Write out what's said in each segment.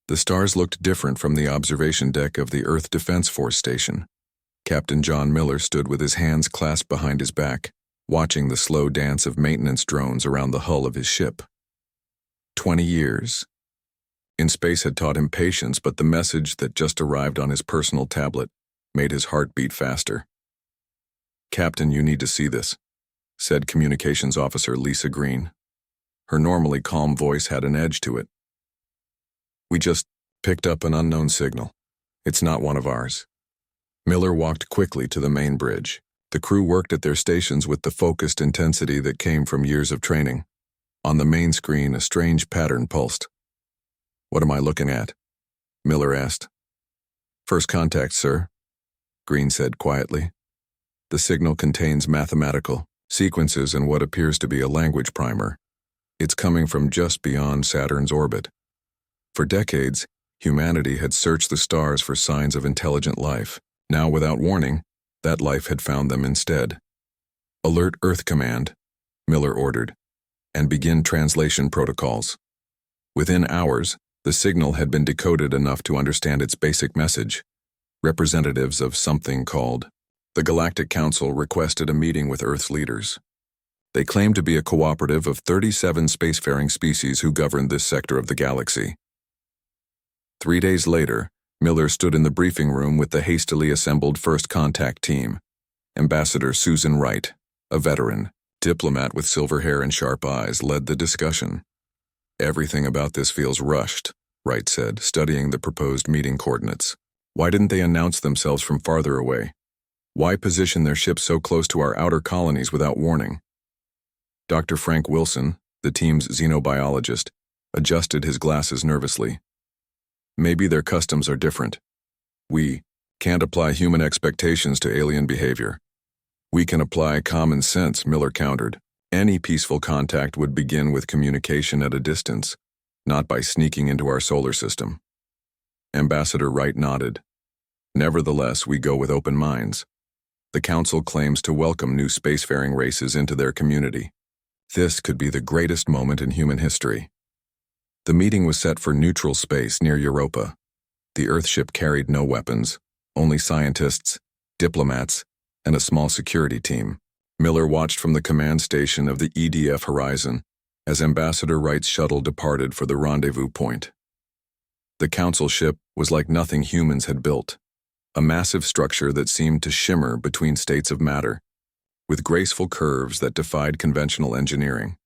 The stars looked different from the observation deck of the Earth Defense Force station. Captain John Miller stood with his hands clasped behind his back, watching the slow dance of maintenance drones around the hull of his ship. 20 years. In space had taught him patience, but the message that just arrived on his personal tablet made his heart beat faster. "Captain, you need to see this," said Communications Officer Lisa Green. Her normally calm voice had an edge to it. "We just picked up an unknown signal. It's not one of ours." Miller walked quickly to the main bridge. The crew worked at their stations with the focused intensity that came from years of training. On the main screen, a strange pattern pulsed. "What am I looking at?" Miller asked. "First contact, sir," Green said quietly. "The signal contains mathematical sequences and what appears to be a language primer. It's coming from just beyond Saturn's orbit. For decades, humanity had searched the stars for signs of intelligent life. Now, without warning, that life had found them instead. "Alert Earth Command," Miller ordered, "and begin translation protocols." Within hours, the signal had been decoded enough to understand its basic message. Representatives of something called the Galactic Council requested a meeting with Earth's leaders. They claimed to be a cooperative of 37 spacefaring species who governed this sector of the galaxy. 3 days later, Miller stood in the briefing room with the hastily assembled first contact team. Ambassador Susan Wright, a veteran diplomat with silver hair and sharp eyes, led the discussion. "Everything about this feels rushed," Wright said, studying the proposed meeting coordinates. "Why didn't they announce themselves from farther away? Why position their ships so close to our outer colonies without warning?" Dr. Frank Wilson, the team's xenobiologist, adjusted his glasses nervously. "Maybe their customs are different. We can't apply human expectations to alien behavior. We can apply common sense," Miller countered. "Any peaceful contact would begin with communication at a distance, not by sneaking into our solar system." Ambassador Wright nodded. "Nevertheless, we go with open minds. The Council claims to welcome new spacefaring races into their community. This could be the greatest moment in human history." The meeting was set for neutral space near Europa. The Earthship carried no weapons, only scientists, diplomats, and a small security team. Miller watched from the command station of the EDF horizon as Ambassador Wright's shuttle departed for the rendezvous point. The Council ship was like nothing humans had built, a massive structure that seemed to shimmer between states of matter, with graceful curves that defied conventional engineering.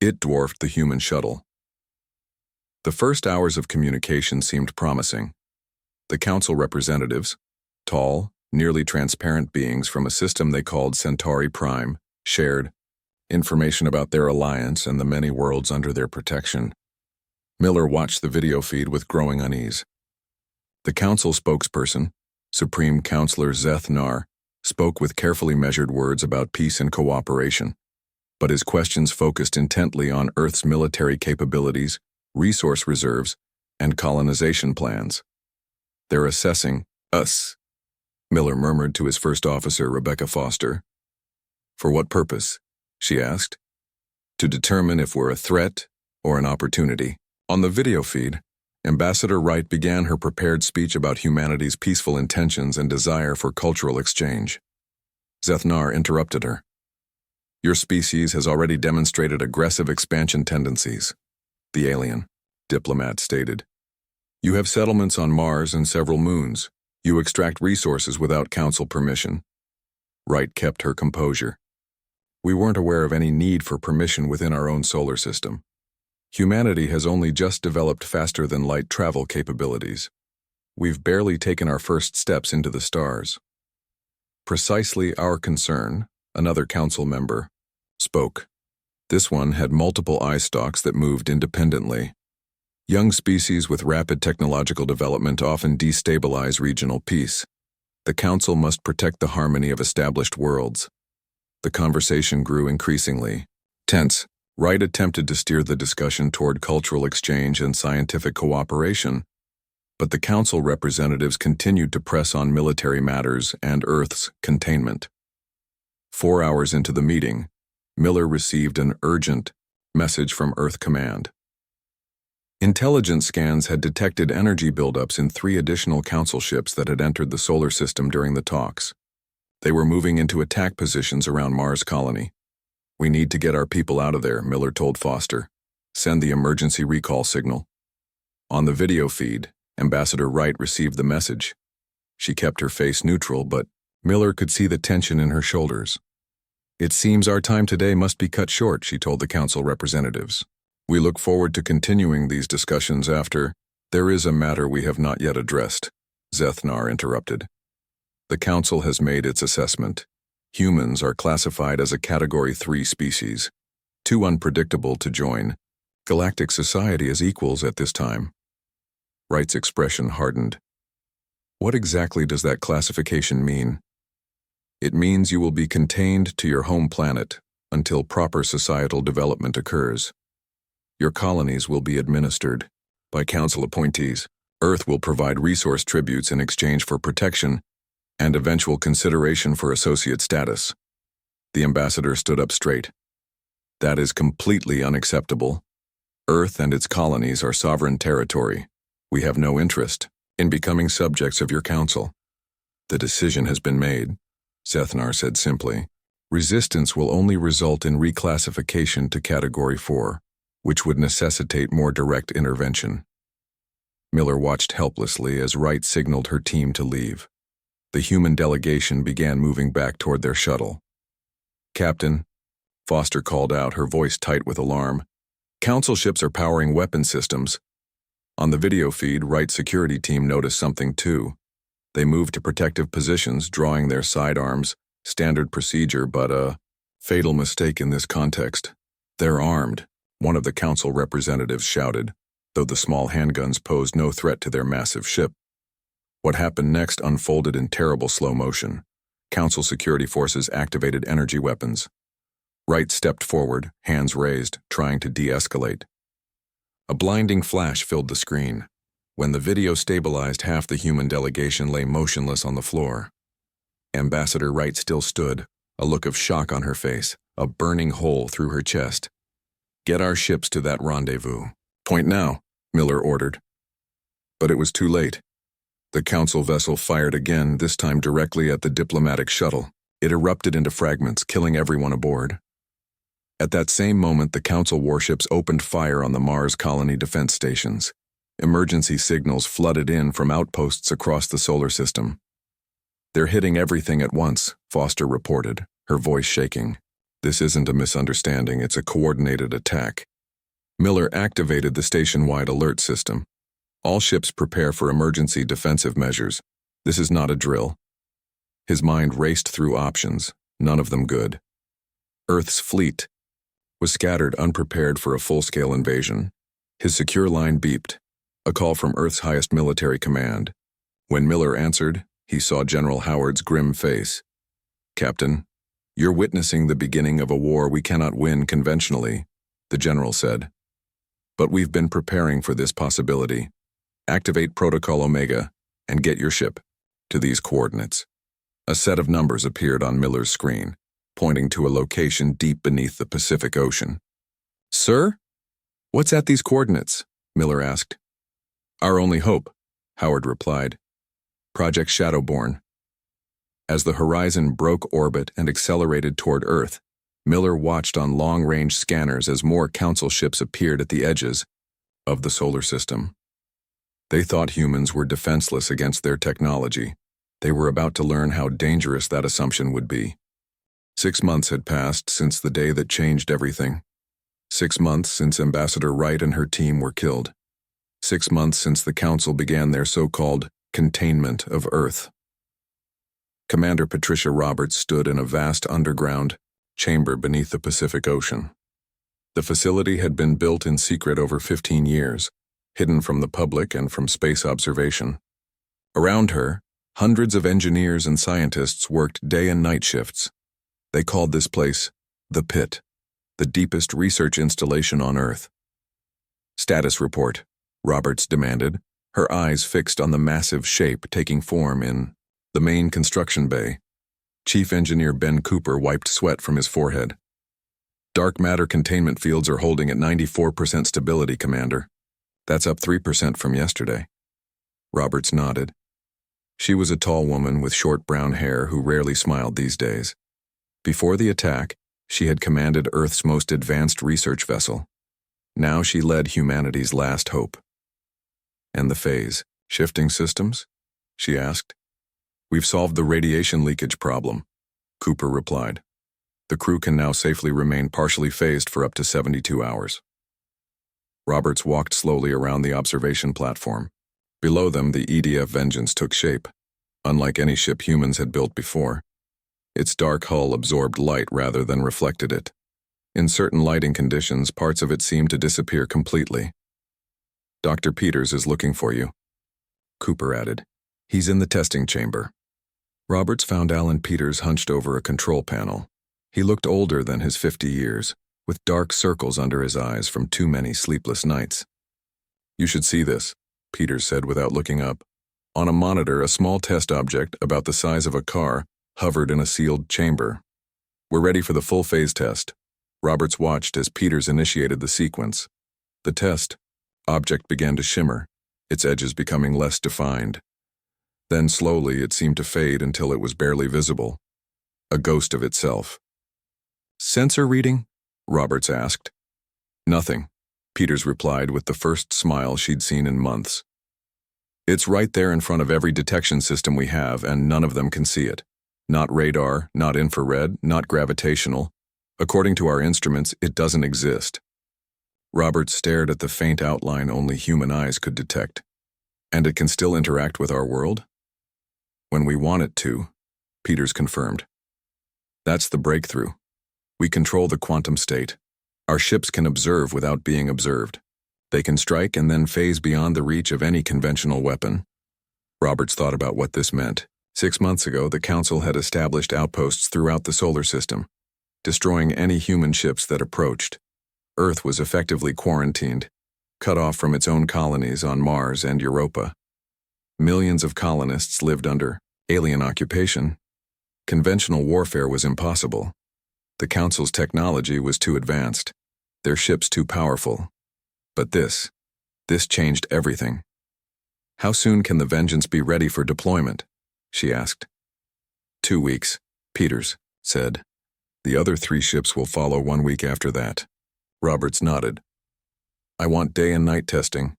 It dwarfed the human shuttle. The first hours of communication seemed promising. The Council representatives, tall, nearly transparent beings from a system they called Centauri Prime, shared information about their alliance and the many worlds under their protection. Miller watched the video feed with growing unease. The Council spokesperson, Supreme Counselor Zeth Nar, spoke with carefully measured words about peace and cooperation, but his questions focused intently on Earth's military capabilities, resource reserves, and colonization plans. "They're assessing us," Miller murmured to his first officer, Rebecca Foster. "For what purpose?" she asked. "To determine if we're a threat or an opportunity." On the video feed, Ambassador Wright began her prepared speech about humanity's peaceful intentions and desire for cultural exchange. Zethnar interrupted her. "Your species has already demonstrated aggressive expansion tendencies," the alien diplomat stated. "You have settlements on Mars and several moons. You extract resources without Council permission." Wright kept her composure. "We weren't aware of any need for permission within our own solar system. Humanity has only just developed faster-than-light travel capabilities. We've barely taken our first steps into the stars." "Precisely our concern," another Council member spoke. This one had multiple eye stalks that moved independently. Young species with rapid technological development often destabilize regional peace. The Council must protect the harmony of established worlds. The conversation grew increasingly tense. Wright attempted to steer the discussion toward cultural exchange and scientific cooperation, but the Council representatives continued to press on military matters and Earth's containment. 4 hours into the meeting, Miller received an urgent message from Earth Command. Intelligence scans had detected energy buildups in 3 additional council ships that had entered the solar system during the talks. They were moving into attack positions around Mars colony. "We need to get our people out of there," Miller told Foster. "Send the emergency recall signal." On the video feed, Ambassador Wright received the message. She kept her face neutral, but Miller could see the tension in her shoulders. "It seems our time today must be cut short," she told the council representatives. "We look forward to continuing these discussions after." "There is a matter we have not yet addressed," Zethnar interrupted. "The council has made its assessment. Humans are classified as a Category 3 species, too unpredictable to join galactic society as equals at this time." Wright's expression hardened. "What exactly does that classification mean?" "It means you will be contained to your home planet until proper societal development occurs. Your colonies will be administered by council appointees. Earth will provide resource tributes in exchange for protection and eventual consideration for associate status." The ambassador stood up straight. "That is completely unacceptable. Earth and its colonies are sovereign territory. We have no interest in becoming subjects of your council." "The decision has been made," Zethnar said simply. "Resistance will only result in reclassification to Category 4, which would necessitate more direct intervention." Miller watched helplessly as Wright signaled her team to leave. The human delegation began moving back toward their shuttle. "Captain," Foster called out, her voice tight with alarm, "council ships are powering weapon systems." On the video feed, Wright's security team noticed something too. They moved to protective positions, drawing their sidearms, standard procedure, but a fatal mistake in this context. "They're armed," one of the council representatives shouted, though the small handguns posed no threat to their massive ship. What happened next unfolded in terrible slow motion. Council security forces activated energy weapons. Wright stepped forward, hands raised, trying to de-escalate. A blinding flash filled the screen. When the video stabilized, half the human delegation lay motionless on the floor. Ambassador Wright still stood, a look of shock on her face, a burning hole through her chest. "Get our ships to that rendezvous. Point now," Miller ordered. But it was too late. The council vessel fired again, this time directly at the diplomatic shuttle. It erupted into fragments, killing everyone aboard. At that same moment, the council warships opened fire on the Mars colony defense stations. Emergency signals flooded in from outposts across the solar system. "They're hitting everything at once," Foster reported, her voice shaking. "This isn't a misunderstanding, it's a coordinated attack." Miller activated the station-wide alert system. "All ships prepare for emergency defensive measures. This is not a drill." His mind raced through options, none of them good. Earth's fleet was scattered, unprepared for a full-scale invasion. His secure line beeped, a call from Earth's highest military command. When Miller answered, he saw General Howard's grim face. "Captain, you're witnessing the beginning of a war we cannot win conventionally," the general said. "But we've been preparing for this possibility. Activate Protocol Omega and get your ship to these coordinates." A set of numbers appeared on Miller's screen, pointing to a location deep beneath the Pacific Ocean. "Sir? What's at these coordinates?" Miller asked. "Our only hope," Howard replied. "Project Shadowborn." As the horizon broke orbit and accelerated toward Earth, Miller watched on long-range scanners as more council ships appeared at the edges of the solar system. They thought humans were defenseless against their technology. They were about to learn how dangerous that assumption would be. 6 months had passed since the day that changed everything. 6 months since Ambassador Wright and her team were killed. 6 months since the Council began their so-called containment of Earth. Commander Patricia Roberts stood in a vast underground chamber beneath the Pacific Ocean. The facility had been built in secret over 15 years, hidden from the public and from space observation. Around her, hundreds of engineers and scientists worked day and night shifts. They called this place the Pit, the deepest research installation on Earth. "Status report," Roberts demanded, her eyes fixed on the massive shape taking form in the main construction bay. Chief Engineer Ben Cooper wiped sweat from his forehead. "Dark matter containment fields are holding at 94% stability, Commander." That's up 3% from yesterday. Roberts nodded. She was a tall woman with short brown hair who rarely smiled these days. Before the attack, she had commanded Earth's most advanced research vessel. Now she led humanity's last hope. And the phase shifting systems? She asked. We've solved the radiation leakage problem, Cooper replied. The crew can now safely remain partially phased for up to 72 hours. Roberts walked slowly around the observation platform. Below them, the EDF Vengeance took shape, unlike any ship humans had built before. Its dark hull absorbed light rather than reflected it. In certain lighting conditions, parts of it seemed to disappear completely. Dr. Peters is looking for you, Cooper added. He's in the testing chamber. Roberts found Alan Peters hunched over a control panel. He looked older than his 50 years, with dark circles under his eyes from too many sleepless nights. You should see this, Peters said without looking up. On a monitor, a small test object about the size of a car hovered in a sealed chamber. We're ready for the full phase test. Roberts watched as Peters initiated the sequence. The test object began to shimmer, its edges becoming less defined. Then slowly it seemed to fade until it was barely visible, a ghost of itself. Sensor reading? Roberts asked. Nothing, Peters replied with the first smile she'd seen in months. It's right there in front of every detection system we have, and none of them can see it. Not radar, not infrared, not gravitational. According to our instruments, it doesn't exist. Roberts stared at the faint outline only human eyes could detect. And it can still interact with our world? When we want it to, Peters confirmed. That's the breakthrough. We control the quantum state. Our ships can observe without being observed. They can strike and then phase beyond the reach of any conventional weapon. Roberts thought about what this meant. 6 months ago, the Council had established outposts throughout the solar system, destroying any human ships that approached. Earth was effectively quarantined, cut off from its own colonies on Mars and Europa. Millions of colonists lived under alien occupation. Conventional warfare was impossible. The Council's technology was too advanced, their ships too powerful. But this changed everything. How soon can the Vengeance be ready for deployment? She asked. 2 weeks, Peters said. The other 3 ships will follow 1 week after that. Roberts nodded. I want day and night testing.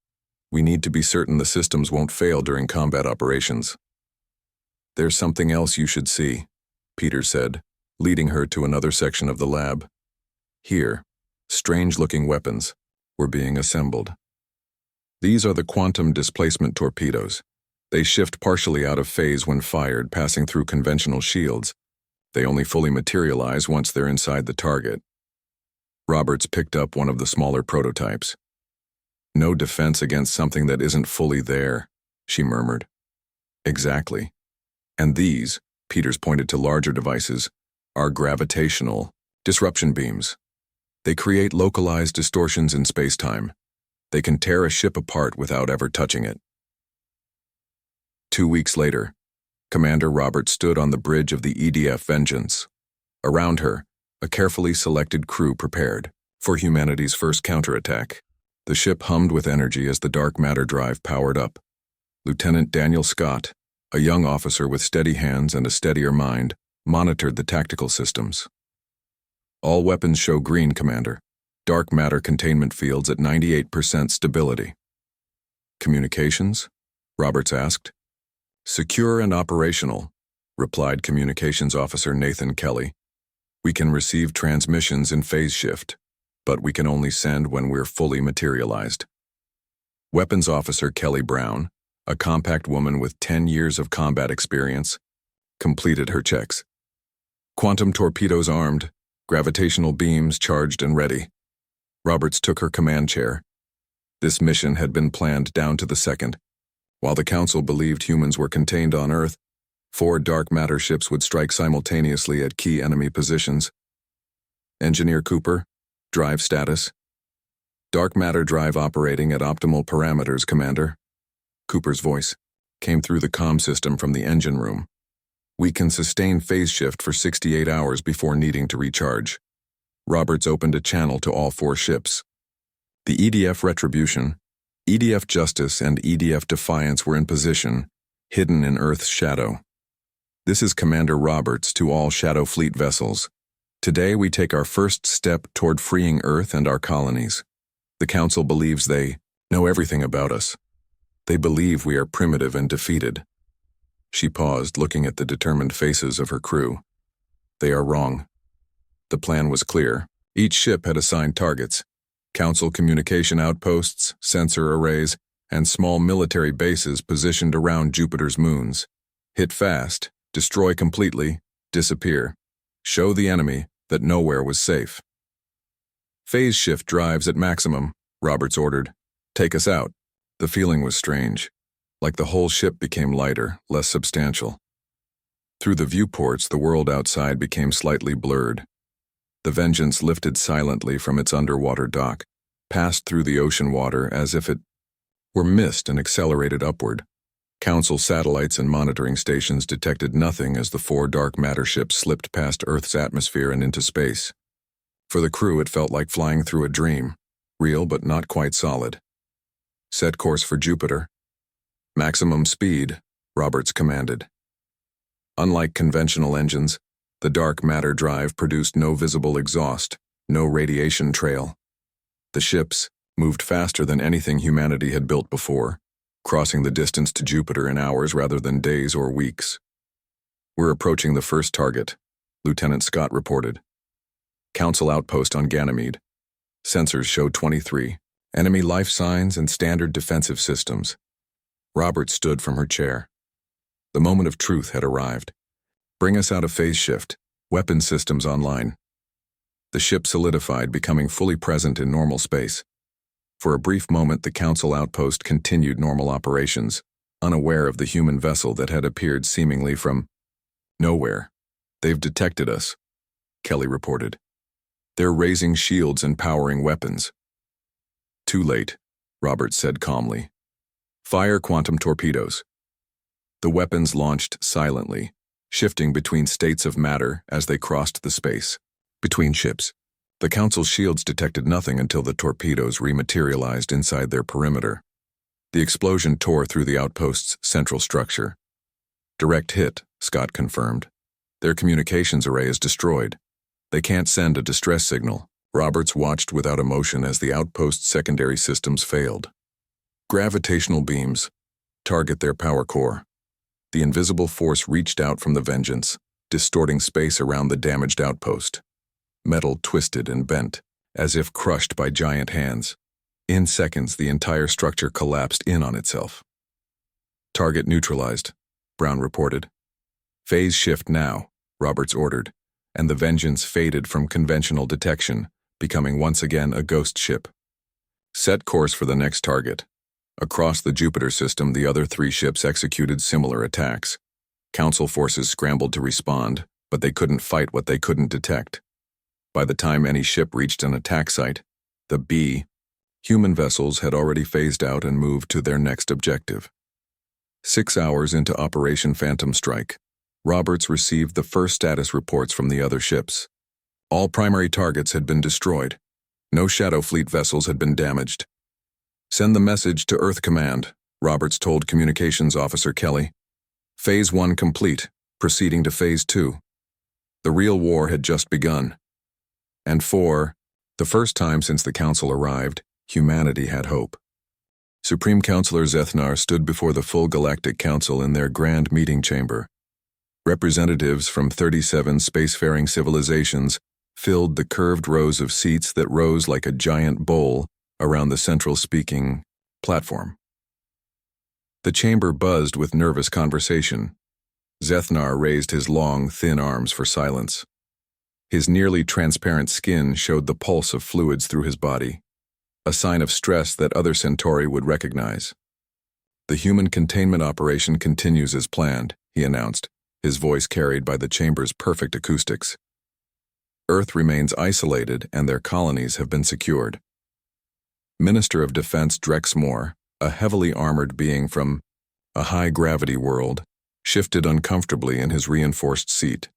We need to be certain the systems won't fail during combat operations. There's something else you should see, Peters said, leading her to another section of the lab. Here, strange-looking weapons were being assembled. These are the quantum displacement torpedoes. They shift partially out of phase when fired, passing through conventional shields. They only fully materialize once they're inside the target. Roberts picked up one of the smaller prototypes. No defense against something that isn't fully there, she murmured. Exactly. And these, Peters pointed to larger devices, are gravitational disruption beams. They create localized distortions in space-time. They can tear a ship apart without ever touching it. 2 weeks later, Commander Roberts stood on the bridge of the EDF Vengeance. Around her, a carefully selected crew prepared for humanity's first counterattack. The ship hummed with energy as the dark matter drive powered up. Lieutenant Daniel Scott, a young officer with steady hands and a steadier mind, monitored the tactical systems. All weapons show green, Commander. Dark matter containment fields at 98% stability. Communications? Roberts asked. Secure and operational, replied Communications Officer Nathan Kelly. We can receive transmissions in phase shift, but we can only send when we're fully materialized. Weapons Officer Kelly Brown, a compact woman with 10 years of combat experience, completed her checks. Quantum torpedoes armed, gravitational beams charged and ready. Roberts took her command chair. This mission had been planned down to the second. While the Council believed humans were contained on Earth, 4 dark matter ships would strike simultaneously at key enemy positions. Engineer Cooper, drive status. Dark matter drive operating at optimal parameters, Commander. Cooper's voice came through the comm system from the engine room. We can sustain phase shift for 68 hours before needing to recharge. Roberts opened a channel to all 4 ships. The EDF Retribution, EDF Justice and EDF Defiance were in position, hidden in Earth's shadow. This is Commander Roberts to all Shadow Fleet vessels. Today we take our first step toward freeing Earth and our colonies. The Council believes they know everything about us. They believe we are primitive and defeated. She paused, looking at the determined faces of her crew. They are wrong. The plan was clear. Each ship had assigned targets: Council communication outposts, sensor arrays, and small military bases positioned around Jupiter's moons. Hit fast, destroy completely, disappear. Show the enemy that nowhere was safe. Phase shift drives at maximum, Roberts ordered. Take us out. The feeling was strange, like the whole ship became lighter, less substantial. Through the viewports, the world outside became slightly blurred. The Vengeance lifted silently from its underwater dock, passed through the ocean water as if it were mist and accelerated upward. Council satellites and monitoring stations detected nothing as the 4 dark matter ships slipped past Earth's atmosphere and into space. For the crew, it felt like flying through a dream, real but not quite solid. Set course for Jupiter. Maximum speed, Roberts commanded. Unlike conventional engines, the dark matter drive produced no visible exhaust, no radiation trail. The ships moved faster than anything humanity had built before, crossing the distance to Jupiter in hours rather than days or weeks. We're approaching the first target, Lieutenant Scott reported. Council outpost on Ganymede. Sensors showed 23. Enemy life signs and standard defensive systems. Robert stood from her chair. The moment of truth had arrived. Bring us out of phase shift. Weapon systems online. The ship solidified, becoming fully present in normal space. For a brief moment, the Council outpost continued normal operations, unaware of the human vessel that had appeared seemingly from nowhere. They've detected us, Kelly reported. They're raising shields and powering weapons. Too late, Roberts said calmly. Fire quantum torpedoes. The weapons launched silently, shifting between states of matter as they crossed the space. Between ships, the Council's shields detected nothing until the torpedoes rematerialized inside their perimeter. The explosion tore through the outpost's central structure. Direct hit, Scott confirmed. Their communications array is destroyed. They can't send a distress signal. Roberts watched without emotion as the outpost's secondary systems failed. Gravitational beams. Target their power core. The invisible force reached out from the Vengeance, distorting space around the damaged outpost. Metal twisted and bent, as if crushed by giant hands. In seconds, the entire structure collapsed in on itself. Target neutralized, Brown reported. Phase shift now, Roberts ordered, and the Vengeance faded from conventional detection, becoming once again a ghost ship. Set course for the next target. Across the Jupiter system, the other 3 ships executed similar attacks. Council forces scrambled to respond, but they couldn't fight what they couldn't detect. By the time any ship reached an attack site, the B, human vessels had already phased out and moved to their next objective. 6 hours into Operation Phantom Strike, Roberts received the first status reports from the other ships. All primary targets had been destroyed. No Shadow Fleet vessels had been damaged. Send the message to Earth Command, Roberts told Communications Officer Kelly. Phase 1 complete, proceeding to Phase 2. The real war had just begun. And for the first time since the Council arrived, humanity had hope. Supreme Counselor Zethnar stood before the full Galactic Council in their grand meeting chamber. Representatives from 37 spacefaring civilizations filled the curved rows of seats that rose like a giant bowl around the central speaking platform. The chamber buzzed with nervous conversation. Zethnar raised his long, thin arms for silence. His nearly transparent skin showed the pulse of fluids through his body, a sign of stress that other Centauri would recognize. The human containment operation continues as planned, he announced, his voice carried by the chamber's perfect acoustics. Earth remains isolated and their colonies have been secured. Minister of Defense Drex Moore, a heavily armored being from a high-gravity world, shifted uncomfortably in his reinforced seat.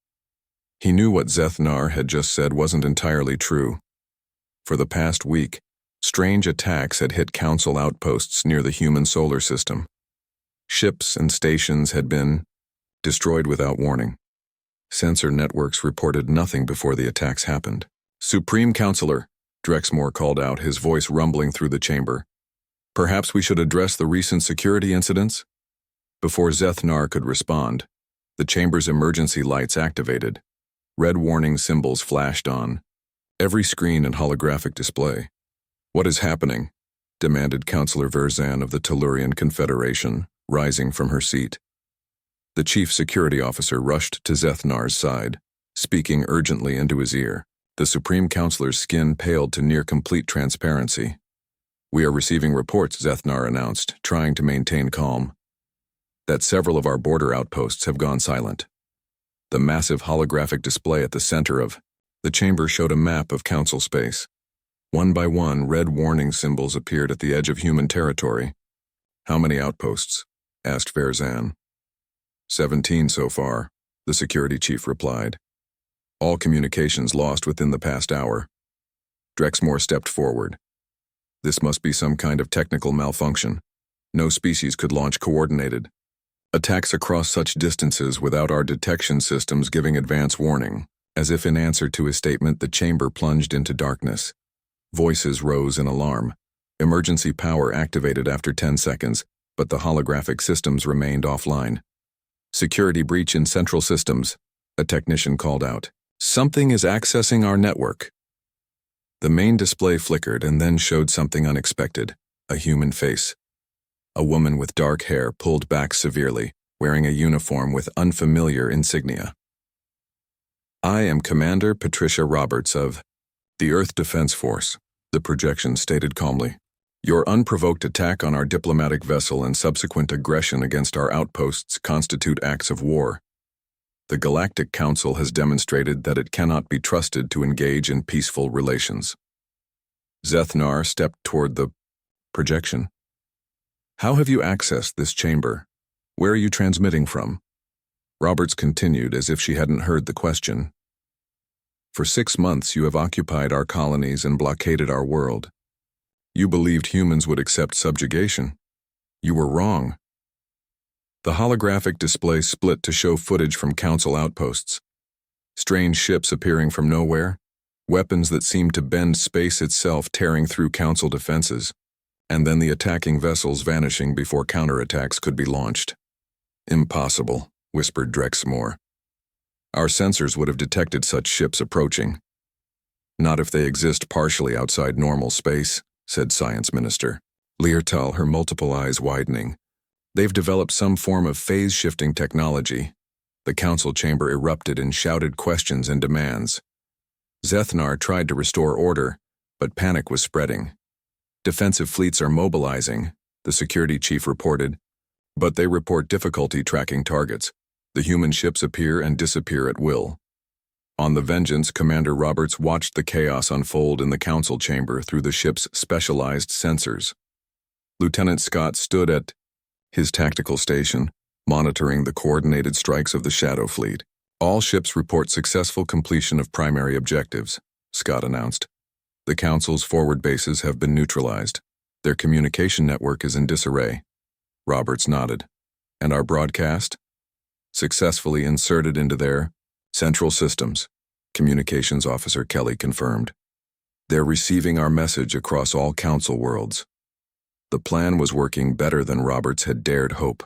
He knew what Zethnar had just said wasn't entirely true. For the past week, Strange attacks had hit Council outposts near the human solar system. Ships and stations had been destroyed without warning. Sensor networks reported nothing before the attacks happened. "Supreme Counselor," Drexmore called out, his voice rumbling through the chamber. "Perhaps we should address the recent security incidents?" Before Zethnar could respond, the chamber's emergency lights activated. Red warning symbols flashed on every screen and holographic display. "What is happening?" demanded Counselor Verzan of the Tellurian Confederation, rising from her seat. The chief security officer rushed to Zethnar's side, speaking urgently into his ear. The Supreme Counselor's skin paled to near-complete transparency. "We are receiving reports," Zethnar announced, trying to maintain calm, "that several of our border outposts have gone silent." The massive holographic display at the center of the chamber showed a map of Council space. One by one, red warning symbols appeared at the edge of human territory. "How many outposts?" asked Verzan. 17 so far, the security chief replied. "All communications lost within the past hour." Drexmore stepped forward. "This must be some kind of technical malfunction. No species could launch coordinated attacks across such distances without our detection systems giving advance warning." As if in answer to his statement, the chamber plunged into darkness. Voices rose in alarm. Emergency power activated after 10 seconds, but the holographic systems remained offline. "Security breach in central systems," a technician called out. "Something is accessing our network." The main display flickered and then showed something unexpected, a human face. A woman with dark hair pulled back severely, wearing a uniform with unfamiliar insignia. "I am Commander Patricia Roberts of the Earth Defense Force," the projection stated calmly. "Your unprovoked attack on our diplomatic vessel and subsequent aggression against our outposts constitute acts of war. The Galactic Council has demonstrated that it cannot be trusted to engage in peaceful relations." Zethnar stepped toward the projection. "How have you accessed this chamber? Where are you transmitting from?" Roberts continued as if she hadn't heard the question. "For 6 months you have occupied our colonies and blockaded our world. You believed humans would accept subjugation. You were wrong." The holographic display split to show footage from Council outposts. Strange ships appearing from nowhere, weapons that seemed to bend space itself tearing through Council defenses, and then the attacking vessels vanishing before counterattacks could be launched. "Impossible," whispered Drexmore. "Our sensors would have detected such ships approaching." "Not if they exist partially outside normal space," said Science Minister Leartal, her multiple eyes widening. "They've developed some form of phase-shifting technology." The council chamber erupted in shouted questions and demands. Zethnar tried to restore order, but panic was spreading. "Defensive fleets are mobilizing," the security chief reported, "but they report difficulty tracking targets. The human ships appear and disappear at will." On the Vengeance, Commander Roberts watched the chaos unfold in the council chamber through the ship's specialized sensors. Lieutenant Scott stood at his tactical station, monitoring the coordinated strikes of the Shadow Fleet. "All ships report successful completion of primary objectives," Scott announced. "The Council's forward bases have been neutralized. Their communication network is in disarray." Roberts nodded. "And our broadcast?" "Successfully inserted into their central systems," Communications Officer Kelly confirmed. "They're receiving our message across all Council worlds." The plan was working better than Roberts had dared hope.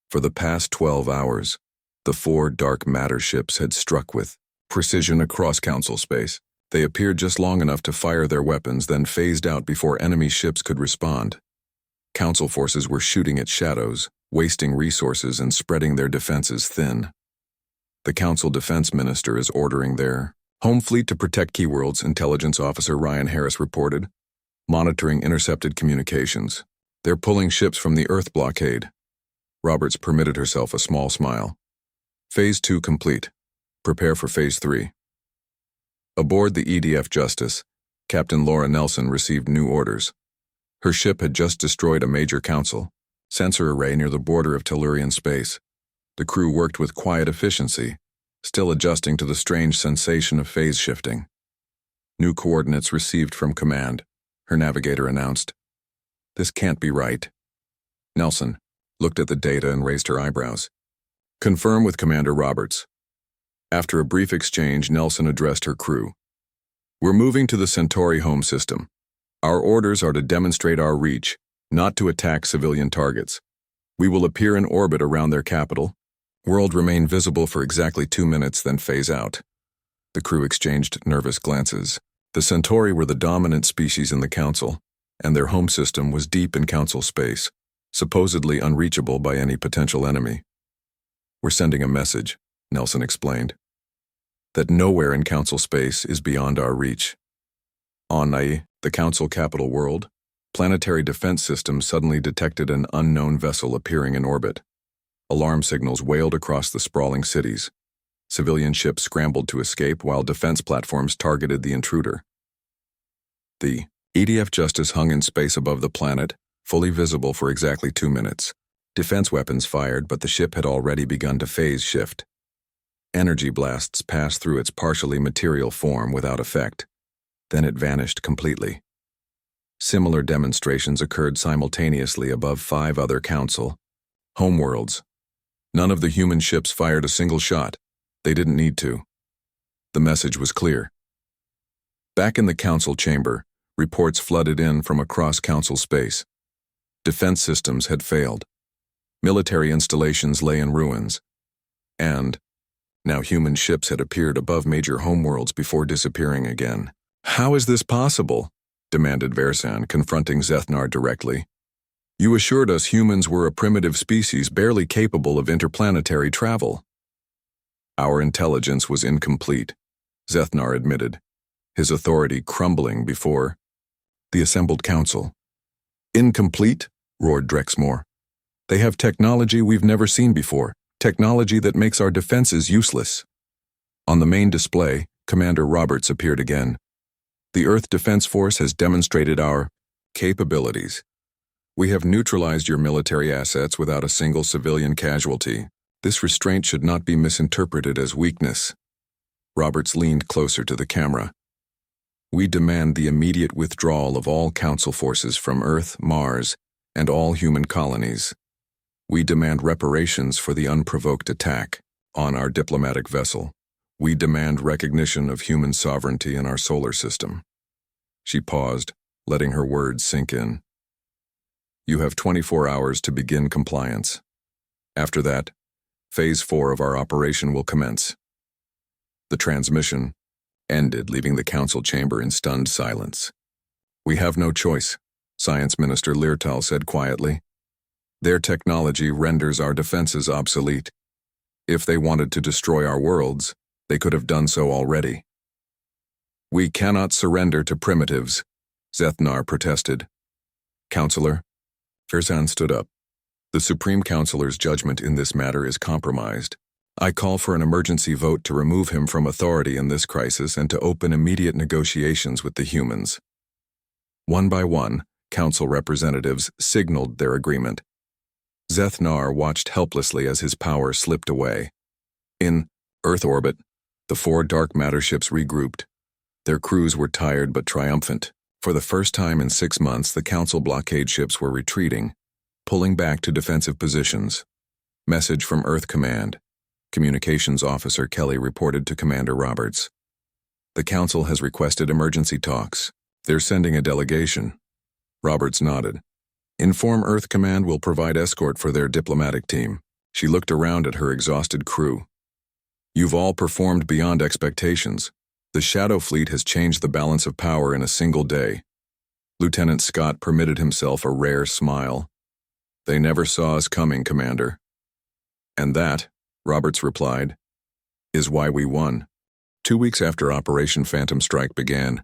For the past 12 hours, the 4 dark matter ships had struck with precision across Council space. They appeared just long enough to fire their weapons, then phased out before enemy ships could respond. Council forces were shooting at shadows, wasting resources and spreading their defenses thin. "The Council Defense Minister is ordering their home fleet to protect key worlds," Intelligence Officer Ryan Harris reported, monitoring intercepted communications. "They're pulling ships from the Earth blockade." Roberts permitted herself a small smile. "Phase 2 complete. Prepare for Phase 3. Aboard the EDF Justice, Captain Laura Nelson received new orders. Her ship had just destroyed a major council sensor array near the border of Tellurian space. The crew worked with quiet efficiency, still adjusting to the strange sensation of phase shifting. "New coordinates received from command," her navigator announced. "This can't be right." Nelson looked at the data and raised her eyebrows. "Confirm with Commander Roberts." After a brief exchange, Nelson addressed her crew. "We're moving to the Centauri home system. Our orders are to demonstrate our reach, not to attack civilian targets. We will appear in orbit around their capital. World remain visible for exactly 2 minutes, then phase out." The crew exchanged nervous glances. The Centauri were the dominant species in the Council, and their home system was deep in Council space, supposedly unreachable by any potential enemy. "We're sending a message," Nelson explained, "that nowhere in Council space is beyond our reach." On Nai, the Council capital world, planetary defense systems suddenly detected an unknown vessel appearing in orbit. Alarm signals wailed across the sprawling cities. Civilian ships scrambled to escape while defense platforms targeted the intruder. The EDF Justice hung in space above the planet, fully visible for exactly 2 minutes. Defense weapons fired, but the ship had already begun to phase shift. Energy blasts passed through its partially material form without effect. Then it vanished completely. Similar demonstrations occurred simultaneously above 5 other Council homeworlds. None of the human ships fired a single shot. They didn't need to. The message was clear. Back in the Council chamber, reports flooded in from across Council space. Defense systems had failed. Military installations lay in ruins. And now human ships had appeared above major homeworlds before disappearing again. "How is this possible?" demanded Versan, confronting Zethnar directly. "You assured us humans were a primitive species barely capable of interplanetary travel." "Our intelligence was incomplete," Zethnar admitted, his authority crumbling before the assembled Council. "Incomplete?" roared Drexmore. "They have technology we've never seen before, technology that makes our defenses useless." On the main display, Commander Roberts appeared again. "The Earth Defense Force has demonstrated our capabilities. We have neutralized your military assets without a single civilian casualty. This restraint should not be misinterpreted as weakness." Roberts leaned closer to the camera. "We demand the immediate withdrawal of all Council forces from Earth, Mars, and all human colonies. We demand reparations for the unprovoked attack on our diplomatic vessel. We demand recognition of human sovereignty in our solar system." She paused, letting her words sink in. "You have 24 hours to begin compliance. After that, Phase 4 of our operation will commence." The transmission ended, leaving the Council chamber in stunned silence. "We have no choice," Science Minister Leartal said quietly. "Their technology renders our defenses obsolete. If they wanted to destroy our worlds, they could have done so already." "We cannot surrender to primitives," Zethnar protested. "Counselor?" Ferzan stood up. "The Supreme Counselor's judgment in this matter is compromised. I call for an emergency vote to remove him from authority in this crisis and to open immediate negotiations with the humans." One by one, Council representatives signaled their agreement. Zethnar watched helplessly as his power slipped away. In Earth orbit, the 4 dark matter ships regrouped. Their crews were tired but triumphant. For the first time in 6 months, the Council blockade ships were retreating, pulling back to defensive positions. Message from Earth Command. Communications Officer Kelly reported to Commander Roberts. "The Council has requested emergency talks. They're sending a delegation." Roberts nodded. "Inform Earth Command will provide escort for their diplomatic team." She looked around at her exhausted crew. "You've all performed beyond expectations. The Shadow Fleet has changed the balance of power in a single day." Lieutenant Scott permitted himself a rare smile. "They never saw us coming, Commander." "And that," Roberts replied, "is why we won." 2 weeks after Operation Phantom Strike began,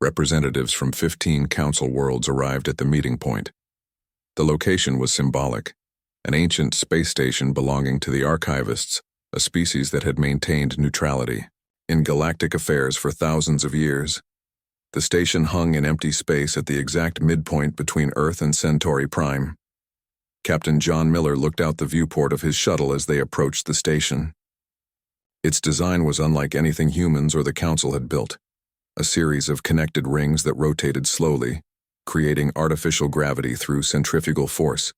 representatives from 15 Council worlds arrived at the meeting point. The location was symbolic, an ancient space station belonging to the Archivists, a species that had maintained neutrality in galactic affairs for thousands of years. The station hung in empty space at the exact midpoint between Earth and Centauri Prime. Captain John Miller looked out the viewport of his shuttle as they approached the station. Its design was unlike anything humans or the Council had built. A series of connected rings that rotated slowly, creating artificial gravity through centrifugal force.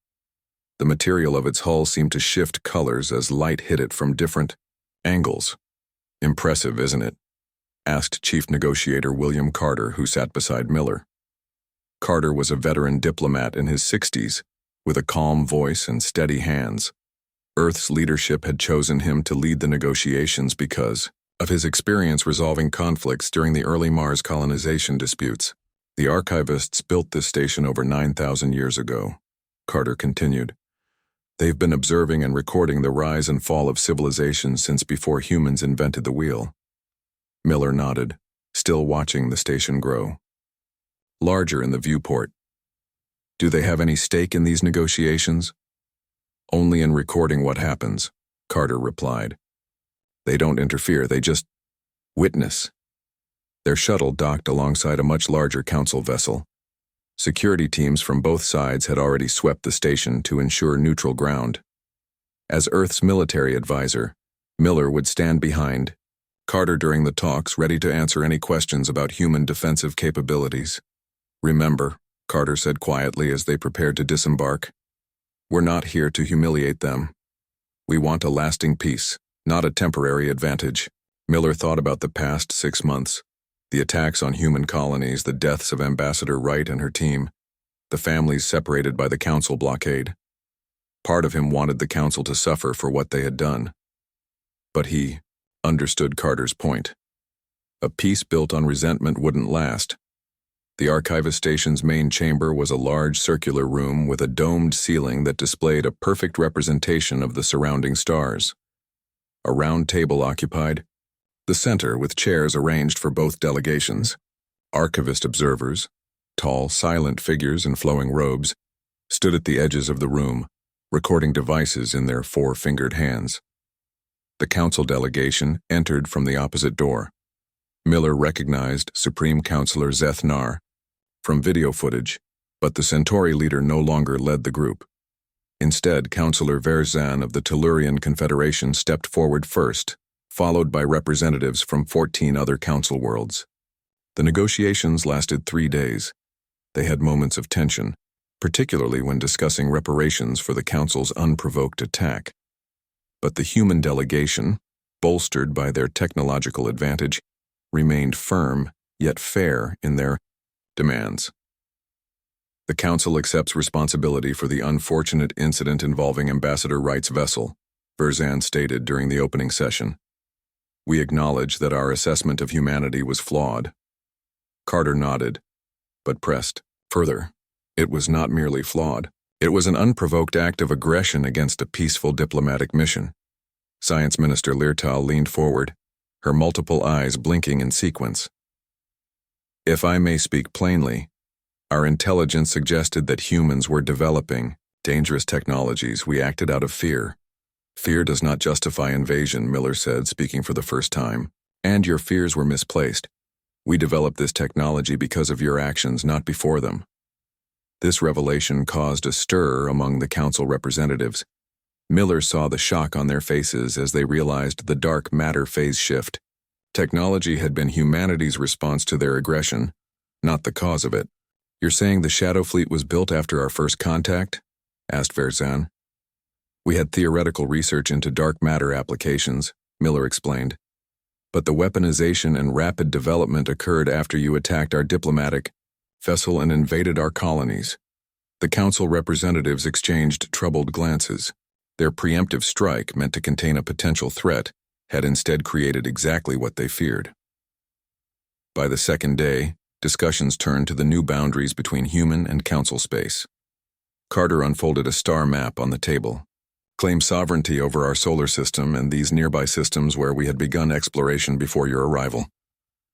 The material of its hull seemed to shift colors as light hit it from different angles. "Impressive, isn't it?" asked Chief Negotiator William Carter, who sat beside Miller. Carter was a veteran diplomat in his 60s, with a calm voice and steady hands. Earth's leadership had chosen him to lead the negotiations because of his experience resolving conflicts during the early Mars colonization disputes. "The archivists built this station over 9,000 years ago," Carter continued. "They've been observing and recording the rise and fall of civilization since before humans invented the wheel." Miller nodded, still watching the station grow. Larger in the viewport. "Do they have any stake in these negotiations?" "Only in recording what happens," Carter replied. "They don't interfere, they just witness." Their shuttle docked alongside a much larger council vessel. Security teams from both sides had already swept the station to ensure neutral ground. As Earth's military advisor, Miller would stand behind Carter during the talks, ready to answer any questions about human defensive capabilities. "Remember," Carter said quietly as they prepared to disembark, "we're not here to humiliate them. We want a lasting peace, not a temporary advantage." Miller thought about the past 6 months. The attacks on human colonies, the deaths of Ambassador Wright and her team, the families separated by the council blockade. Part of him wanted the council to suffer for what they had done. But he understood Carter's point. A peace built on resentment wouldn't last. The archivist station's main chamber was a large circular room with a domed ceiling that displayed a perfect representation of the surrounding stars. A round table occupied the center, with chairs arranged for both delegations. Archivist observers, tall, silent figures in flowing robes, stood at the edges of the room, recording devices in their four-fingered hands. The council delegation entered from the opposite door. Miller recognized Supreme Counselor Zeth Nar from video footage, but the Centauri leader no longer led the group. Instead, Counselor Verzan of the Tellurian Confederation stepped forward first, followed by representatives from 14 other council worlds. The negotiations lasted 3 days. They had moments of tension, particularly when discussing reparations for the council's unprovoked attack. But the human delegation, bolstered by their technological advantage, remained firm yet fair in their demands. "The council accepts responsibility for the unfortunate incident involving Ambassador Wright's vessel," Verzan stated during the opening session. "We acknowledge that our assessment of humanity was flawed." Carter nodded, but pressed further. It was not merely flawed. It was an unprovoked act of aggression against a peaceful diplomatic mission. Science Minister Leartal leaned forward, her multiple eyes blinking in sequence. "If I may speak plainly, our intelligence suggested that humans were developing dangerous technologies. We acted out of fear." "Fear does not justify invasion," Miller said, speaking for the first time. "And your fears were misplaced. We developed this technology because of your actions, not before them." This revelation caused a stir among the council representatives. Miller saw the shock on their faces as they realized the dark matter phase shift. Technology had been humanity's response to their aggression, not the cause of it. "You're saying the Shadow Fleet was built after our first contact?" asked Verzan. "We had theoretical research into dark matter applications," Miller explained. "But the weaponization and rapid development occurred after you attacked our diplomatic vessel and invaded our colonies." The council representatives exchanged troubled glances. Their preemptive strike, meant to contain a potential threat, had instead created exactly what they feared. By the second day, discussions turned to the new boundaries between human and council space. Carter unfolded a star map on the table. "Claim sovereignty over our solar system and these nearby systems where we had begun exploration before your arrival,"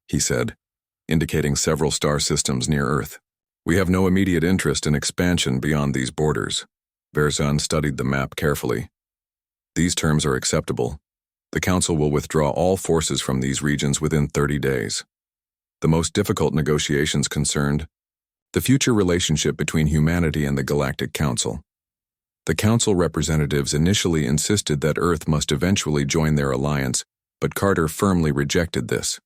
he said, indicating several star systems near Earth. "We have no immediate interest in expansion beyond these borders." Verzan studied the map carefully. "These terms are acceptable. The Council will withdraw all forces from these regions within 30 days. The most difficult negotiations concerned the future relationship between humanity and the Galactic Council. The Council representatives initially insisted that Earth must eventually join their alliance, but Carter firmly rejected this.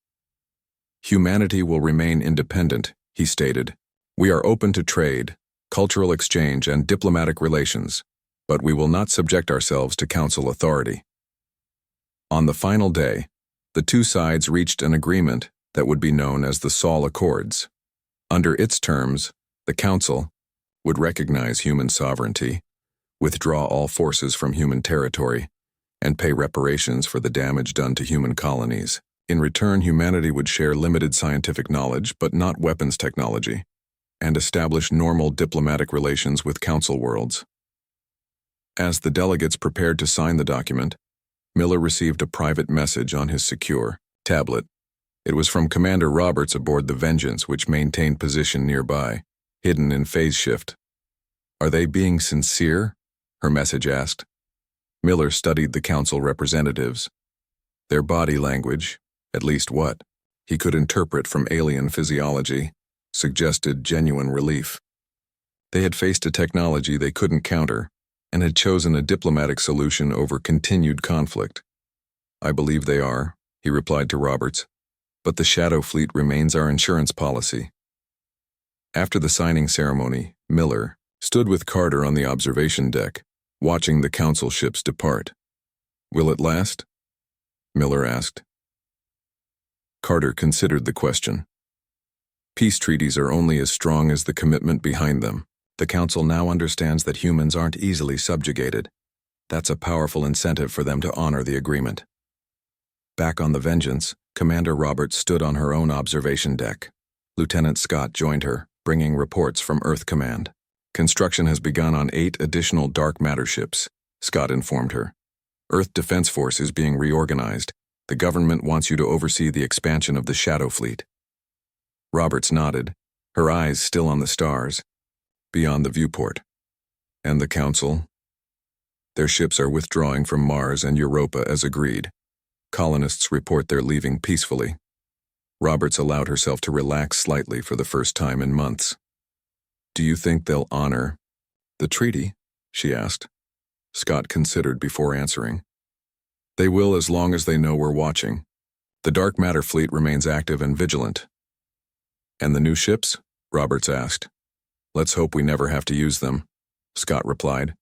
"Humanity will remain independent," he stated, We are open to trade, cultural exchange, and diplomatic relations, but we will not subject ourselves to council authority. On the final day, the two sides reached an agreement that would be known as the Sol Accords. Under its terms, the council would recognize human sovereignty, withdraw all forces from human territory, and pay reparations for the damage done to human colonies. In return, humanity would share limited scientific knowledge, but not weapons technology, and establish normal diplomatic relations with council worlds. As the delegates prepared to sign the document, Miller received a private message on his secure tablet. It was from Commander Roberts aboard the Vengeance, which maintained position nearby, hidden in phase shift. "Are they being sincere?" her message asked. Miller studied the council representatives. Their body language, at least what he could interpret from alien physiology, suggested genuine relief. They had faced a technology they couldn't counter and had chosen a diplomatic solution over continued conflict. "I believe they are," he replied to Roberts, "but the Shadow Fleet remains our insurance policy." After the signing ceremony, Miller stood with Carter on the observation deck, watching the council ships depart. "Will it last?" Miller asked. Carter considered the question. "Peace treaties are only as strong as the commitment behind them. The Council now understands that humans aren't easily subjugated. That's a powerful incentive for them to honor the agreement." Back on the Vengeance, Commander Roberts stood on her own observation deck. Lieutenant Scott joined her, bringing reports from Earth Command. "Construction has begun on 8 additional dark matter ships," Scott informed her. "Earth Defense Force is being reorganized. The government wants you to oversee the expansion of the Shadow Fleet." Roberts nodded, her eyes still on the stars, beyond the viewport. "And the Council?" "Their ships are withdrawing from Mars and Europa as agreed. Colonists report they're leaving peacefully." Roberts allowed herself to relax slightly for the first time in months. "Do you think they'll honor the treaty?" she asked. Scott considered before answering. "They will, as long as they know we're watching. The dark matter fleet remains active and vigilant." "And the new ships?" Roberts asked. "Let's hope we never have to use them," Scott replied.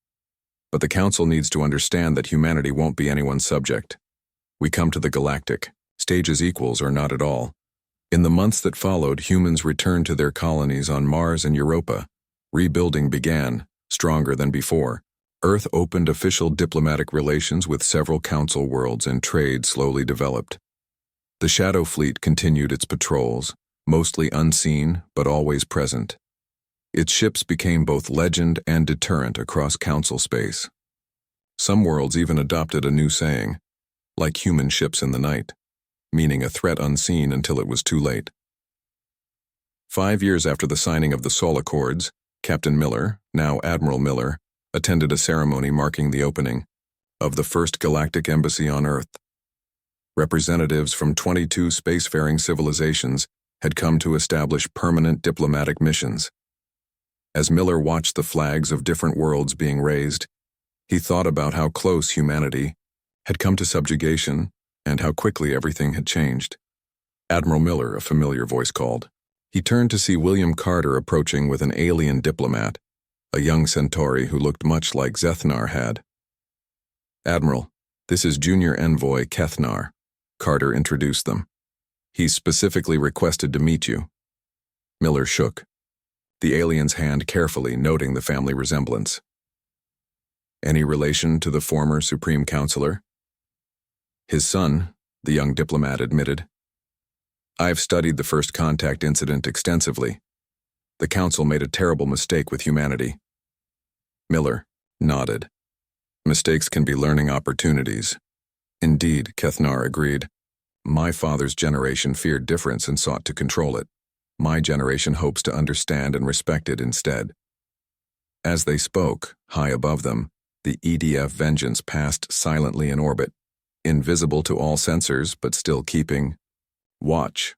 "But the Council needs to understand that humanity won't be anyone's subject. We come to the Galactic, stage as equals or not at all." In the months that followed, humans returned to their colonies on Mars and Europa. Rebuilding began, stronger than before. Earth opened official diplomatic relations with several Council worlds, and trade slowly developed. The Shadow Fleet continued its patrols, mostly unseen but always present. Its ships became both legend and deterrent across Council space. Some worlds even adopted a new saying, "like human ships in the night," meaning a threat unseen until it was too late. 5 years after the signing of the Sol Accords, Captain Miller, now Admiral Miller, attended a ceremony marking the opening of the first galactic embassy on Earth. Representatives from 22 spacefaring civilizations had come to establish permanent diplomatic missions. As Miller watched the flags of different worlds being raised, he thought about how close humanity had come to subjugation and how quickly everything had changed. "Admiral Miller," a familiar voice called. He turned to see William Carter approaching with an alien diplomat, a young Centauri who looked much like Zethnar had. "Admiral, this is Junior Envoy Kethnar," Carter introduced them. "He's specifically requested to meet you." Miller shook, the alien's hand carefully noting the family resemblance. "Any relation to the former Supreme Counselor?" "His son," the young diplomat admitted. "I've studied the First Contact incident extensively. The Council made a terrible mistake with humanity." Miller nodded. "Mistakes can be learning opportunities." "Indeed," Kethnar agreed. "My father's generation feared difference and sought to control it. My generation hopes to understand and respect it instead." As they spoke, high above them, the EDF Vengeance passed silently in orbit, invisible to all sensors but still keeping watch.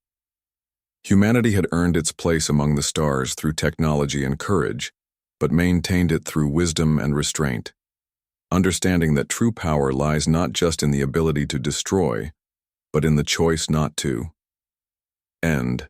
Humanity had earned its place among the stars through technology and courage, but maintained it through wisdom and restraint, understanding that true power lies not just in the ability to destroy, but in the choice not to. End.